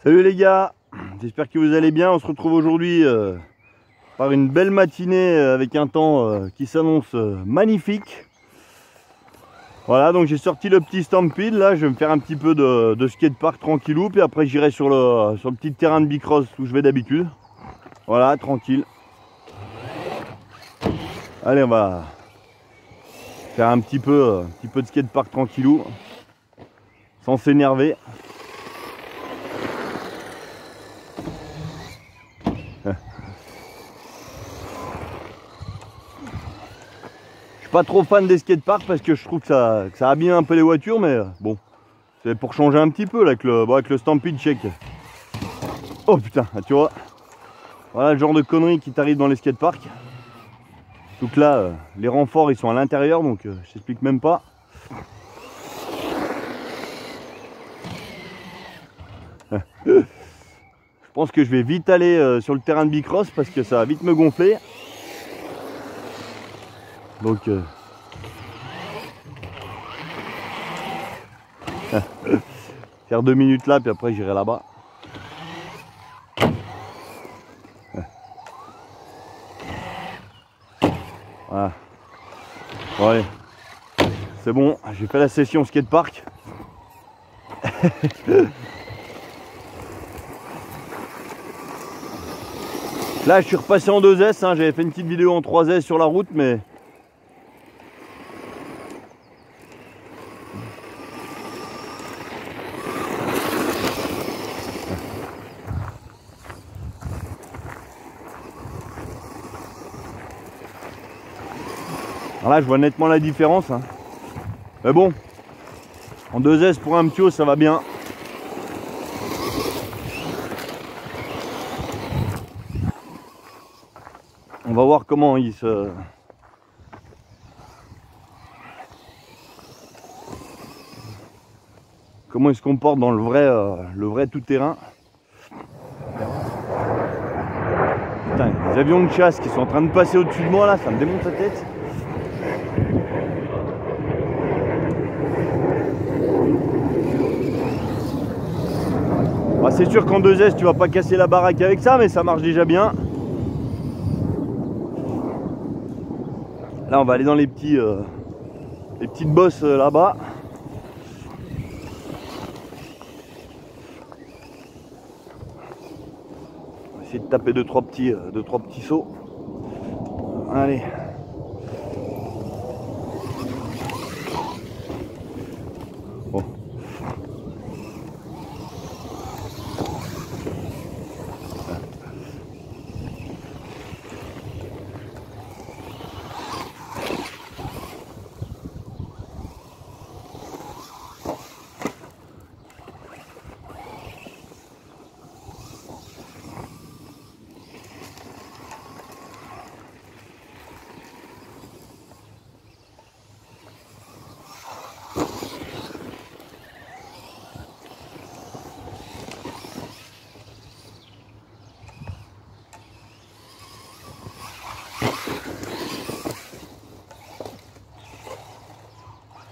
Salut les gars, j'espère que vous allez bien. On se retrouve aujourd'hui par une belle matinée avec un temps qui s'annonce magnifique. Voilà, donc j'ai sorti le petit Stampede. Là je vais me faire un petit peu de skatepark tranquillou, puis après j'irai sur le petit terrain de bicross où je vais d'habitude. Voilà, tranquille. Allez, on va faire un petit peu de skatepark tranquillou, sans s'énerver. Je suis pas trop fan des skateparks parce que je trouve que ça abîme un peu les voitures, mais bon, c'est pour changer un petit peu là, avec le Stampede check. Oh putain, tu vois, voilà le genre de conneries qui t'arrive dans les skateparks. Donc là, les renforts ils sont à l'intérieur, donc je t'explique même pas. Je pense que je vais vite aller sur le terrain de bicross parce que ça va vite me gonfler. Donc faire 2 minutes là, puis après j'irai là-bas. Voilà. Bon, allez, c'est bon, j'ai fait la session skatepark. Là je suis repassé en 2S, hein. J'avais fait une petite vidéo en 3S sur la route, mais alors là je vois nettement la différence, hein. Mais bon, en 2S pour un ptio ça va bien. On va voir comment il se comporte dans le vrai tout-terrain. Putain, les avions de chasse qui sont en train de passer au-dessus de moi là, ça me démonte la tête. Bah, c'est sûr qu'en 2S tu vas pas casser la baraque avec ça, mais ça marche déjà bien. Là on va aller dans les petites bosses là-bas. On va essayer de taper 2-3 petits sauts. Allez. Bon.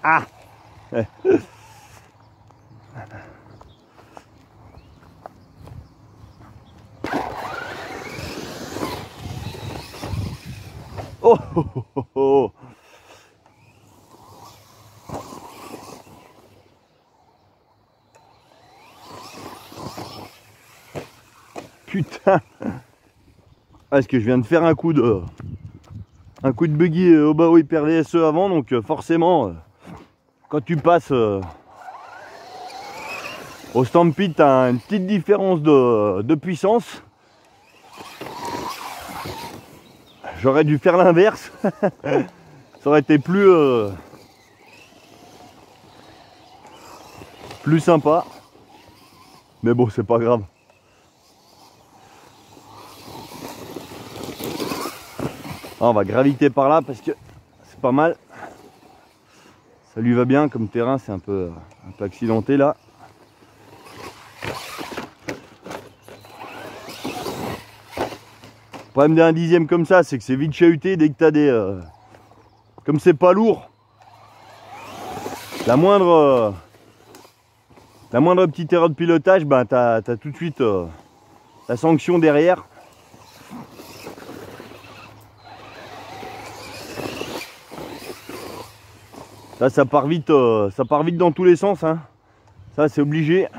Ah. Oh, oh, oh, oh. Putain. Est-ce que je viens de faire un coup de buggy au Bao Hyper VSE avant, donc forcément quand tu passes au Stampede, tu as une petite différence de puissance. J'aurais dû faire l'inverse. Ça aurait été plus sympa. Mais bon, c'est pas grave. Ah, on va graviter par là parce que c'est pas mal. Ça lui va bien comme terrain, c'est un peu accidenté là. Le problème d'un 10e comme ça, c'est que c'est vite chahuté dès que tu as des... comme c'est pas lourd, la moindre La moindre petite erreur de pilotage, ben, tu as tout de suite la sanction derrière. Là, ça part vite dans tous les sens, hein. Ça, c'est obligé.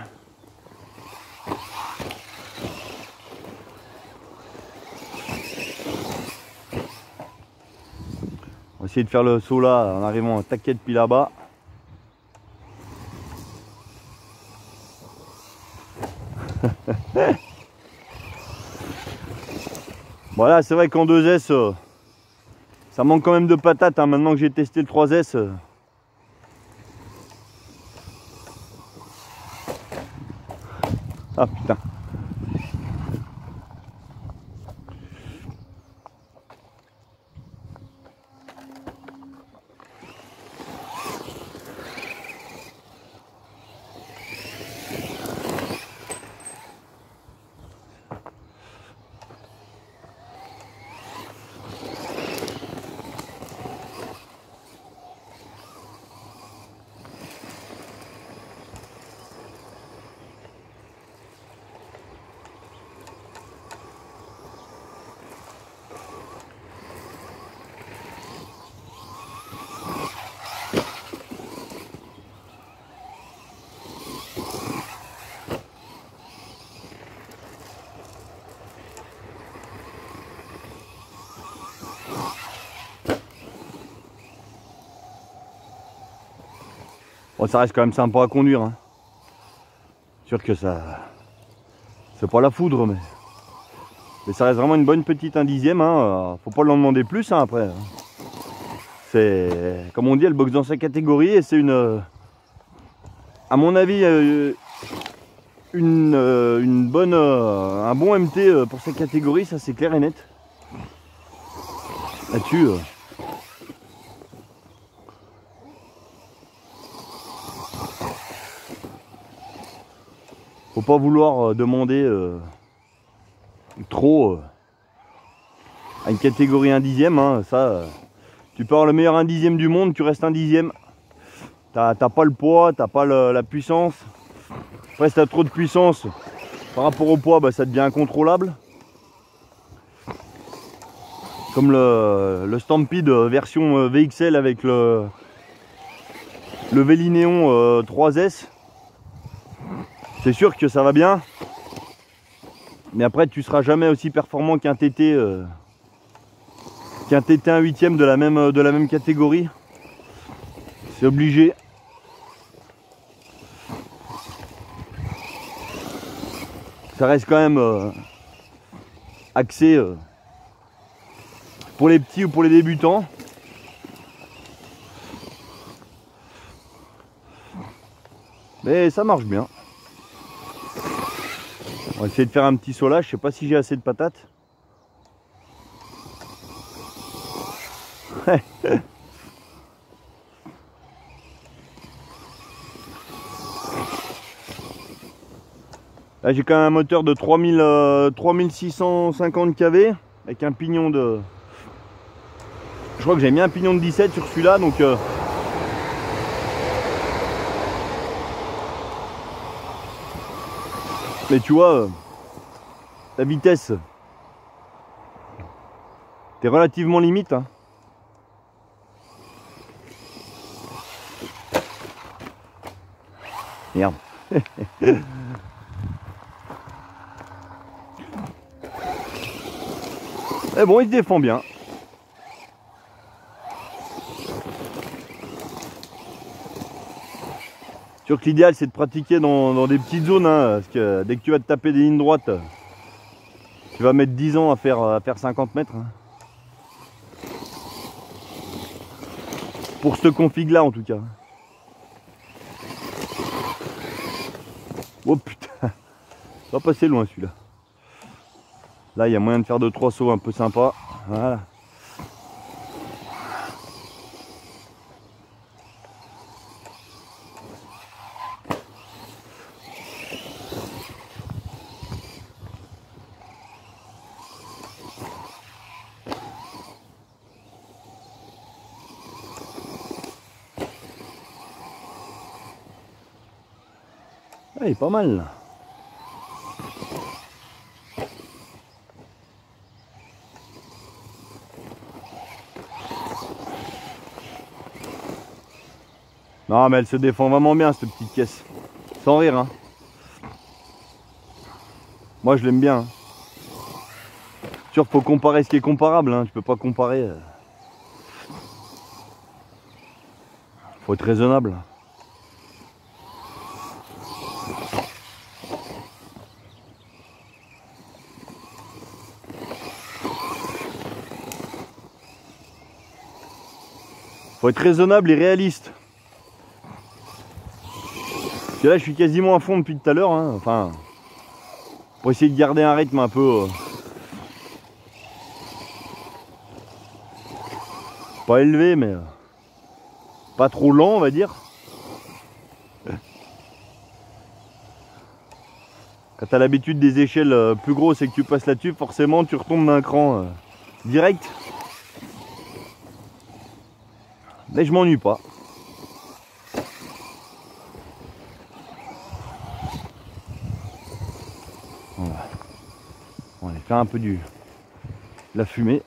On va essayer de faire le saut là en arrivant à taquet depuis là-bas. Voilà, c'est vrai qu'en 2S, ça manque quand même de patates, hein, maintenant que j'ai testé le 3S. Ah putain. Bon, ça reste quand même sympa à conduire, hein. Sûr que ça... C'est pas la foudre, mais ça reste vraiment une bonne petite 1/10, hein. Faut pas l'en demander plus, hein, après. C'est... Comme on dit, elle boxe dans sa catégorie et c'est une... À mon avis, une bonne... un bon MT pour sa catégorie, ça c'est clair et net. Là-dessus... Faut pas vouloir demander trop à une catégorie 1/10, hein. Ça, tu peux avoir le meilleur 1/10 du monde, tu restes 1/10. T'as pas le poids, t'as pas la puissance. Après, si t'as trop de puissance par rapport au poids, bah, ça devient incontrôlable. Comme le Stampede version VXL avec le Vélinéon 3S. C'est sûr que ça va bien, mais après tu seras jamais aussi performant qu'un TT 1/8 de la même catégorie. C'est obligé. Ça reste quand même axé pour les petits ou pour les débutants. Mais ça marche bien. On va essayer de faire un petit saut là, je sais pas si j'ai assez de patates. Là j'ai quand même un moteur de 3650 kV avec un pignon de... Je crois que j'ai mis un pignon de 17 sur celui-là, donc... Mais tu vois, la vitesse, t'es relativement limite, hein. Merde. Mais bon, il se défend bien. Sûr que l'idéal c'est de pratiquer dans des petites zones, hein, parce que dès que tu vas te taper des lignes droites, tu vas mettre 10 ans à faire 50 mètres. Hein. Pour ce config là en tout cas. Oh putain, ça va passer loin celui-là. Là il y a moyen de faire 2-3 sauts un peu sympas. Voilà. il est pas mal là. Non mais elle se défend vraiment bien cette petite caisse. Sans rire hein. Moi je l'aime bien. Sûr faut comparer ce qui est comparable hein. Tu peux pas comparer. Faut être raisonnable. Faut être raisonnable et réaliste. Parce que là je suis quasiment à fond depuis tout à l'heure hein. Enfin pour essayer de garder un rythme un peu pas élevé mais pas trop lent on va dire. Quand tu as l'habitude des échelles plus grosses et que tu passes là-dessus, forcément tu retombes d'un cran direct. Mais je m'ennuie pas. Voilà. On va aller faire un peu de la fumée.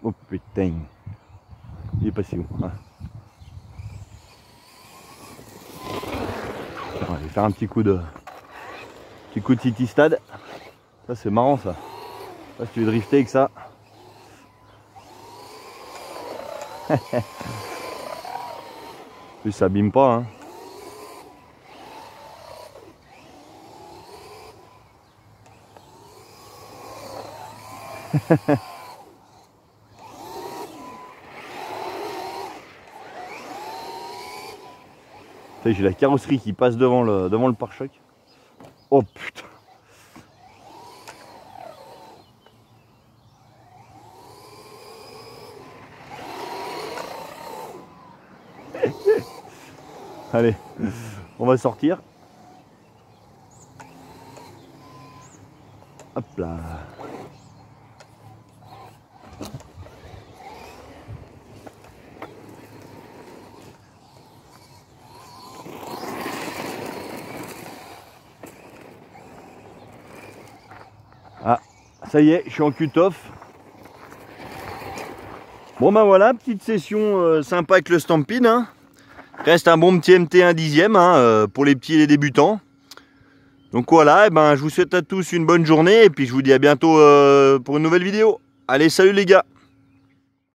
Oh putain, il est passé où hein. On va aller faire un petit coup de City Stade. Ça c'est marrant ça. Ça, si tu veux drifter avec ça. Plus ça abîme pas hein. J'ai la carrosserie qui passe devant le pare-choc. Oh putain. Allez, on va sortir. Hop là. Ah, ça y est, je suis en cut-off. Bon ben voilà, petite session sympa avec le Stampede. Hein. Reste un bon petit MT 1/10 hein, pour les petits et les débutants. Donc voilà, et ben, je vous souhaite à tous une bonne journée et puis je vous dis à bientôt pour une nouvelle vidéo. Allez, salut les gars!